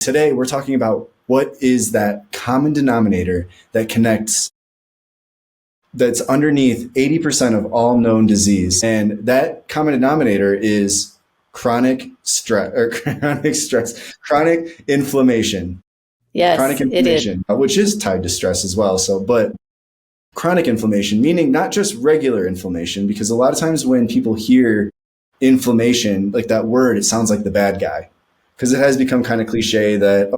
Today, we're talking about what is that common denominator that connects, that's underneath 80% of all known disease. And that common denominator is chronic inflammation. Yes, Chronic it is. inflammation, which is tied to stress as well. So, but chronic inflammation, meaning not just regular inflammation, because a lot of times when people hear inflammation, like that word, it sounds like the bad guy, because it has become kind of cliche that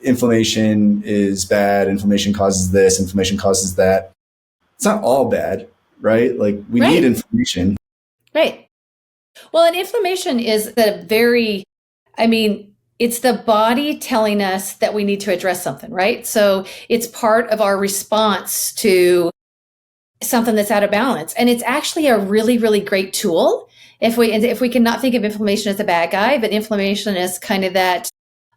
inflammation is bad, inflammation causes this, inflammation causes that. It's not all bad, right? Like we need inflammation. Right. Well, and inflammation is it's the body telling us that we need to address something, right? So it's part of our response to something that's out of balance. And it's actually a really, really great tool. If we cannot think of inflammation as a bad guy, but inflammation is kind of that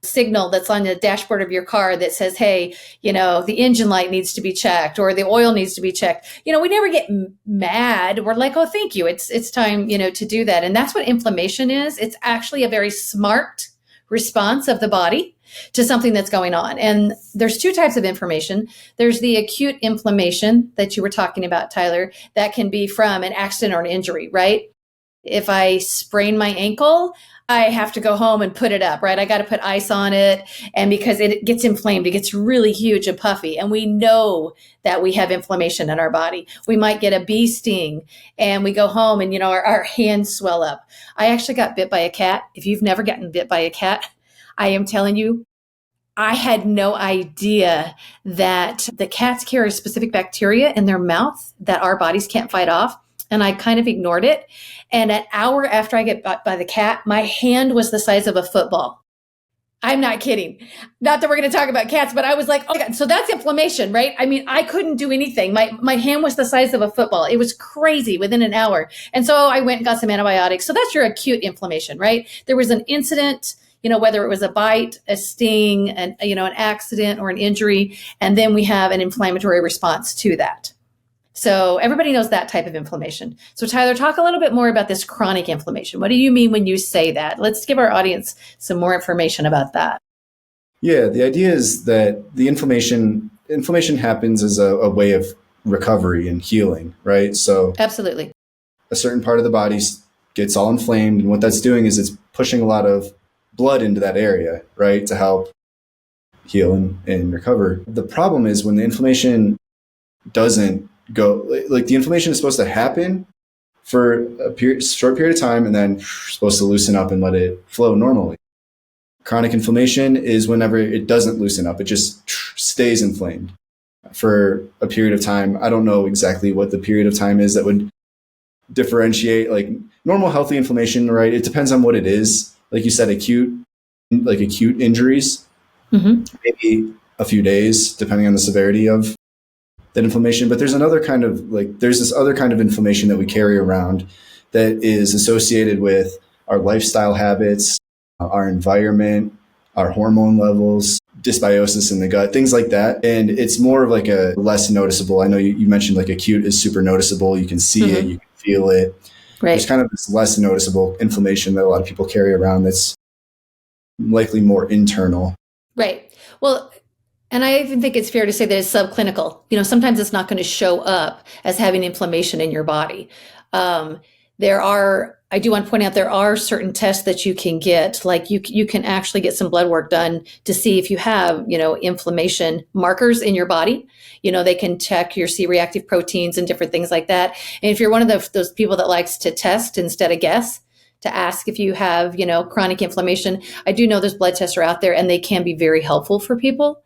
signal that's on the dashboard of your car that says, hey, the engine light needs to be checked or the oil needs to be checked. We never get mad. We're like, oh, thank you. It's time, to do that. And that's what inflammation is. It's actually a very smart response of the body to something that's going on. And there's two types of inflammation. There's the acute inflammation that you were talking about, Tyler, that can be from an accident or an injury, right? If I sprain my ankle, I have to go home and put it up, right? I got to put ice on it. And because it gets inflamed, it gets really huge and puffy. And we know that we have inflammation in our body. We might get a bee sting and we go home and, our hands swell up. I actually got bit by a cat. If you've never gotten bit by a cat, I am telling you, I had no idea that the cats carry specific bacteria in their mouth that our bodies can't fight off. And I kind of ignored it. And an hour after I get bit by the cat, my hand was the size of a football. I'm not kidding. Not that we're going to talk about cats, but I was like, oh my God. So that's inflammation, right? I mean, I couldn't do anything. My hand was the size of a football. It was crazy within an hour. And so I went and got some antibiotics. So that's your acute inflammation, right? There was an incident, whether it was a bite, a sting, an accident or an injury. And then we have an inflammatory response to that. So everybody knows that type of inflammation. So Tyler, talk a little bit more about this chronic inflammation. What do you mean when you say that? Let's give our audience some more information about that. Yeah, the idea is that the inflammation happens as a way of recovery and healing, right? So absolutely, a certain part of the body gets all inflamed, and what that's doing is it's pushing a lot of blood into that area, right, to help heal and recover. The problem is when the inflammation doesn't go, like the inflammation is supposed to happen for a short period of time and then supposed to loosen up and let it flow normally. Chronic inflammation is whenever it doesn't loosen up, it just stays inflamed for a period of time. I don't know exactly what the period of time is that would differentiate like normal healthy inflammation, right? It depends on what it is. Like you said, acute injuries, maybe a few days, depending on the severity of that inflammation. But there's this other kind of inflammation that we carry around that is associated with our lifestyle habits, our environment, our hormone levels, dysbiosis in the gut, things like that. And it's more of like a less noticeable. I know you mentioned like acute is super noticeable. You can see it, you can feel it. Right. There's kind of this less noticeable inflammation that a lot of people carry around that's likely more internal. Right. Well, and I even think it's fair to say that it's subclinical. Sometimes it's not going to show up as having inflammation in your body. I do want to point out, there are certain tests that you can get, like you can actually get some blood work done to see if you have, inflammation markers in your body. They can check your C-reactive proteins and different things like that. And if you're one of those people that likes to test instead of guess, to ask if you have, chronic inflammation, I do know those blood tests are out there and they can be very helpful for people.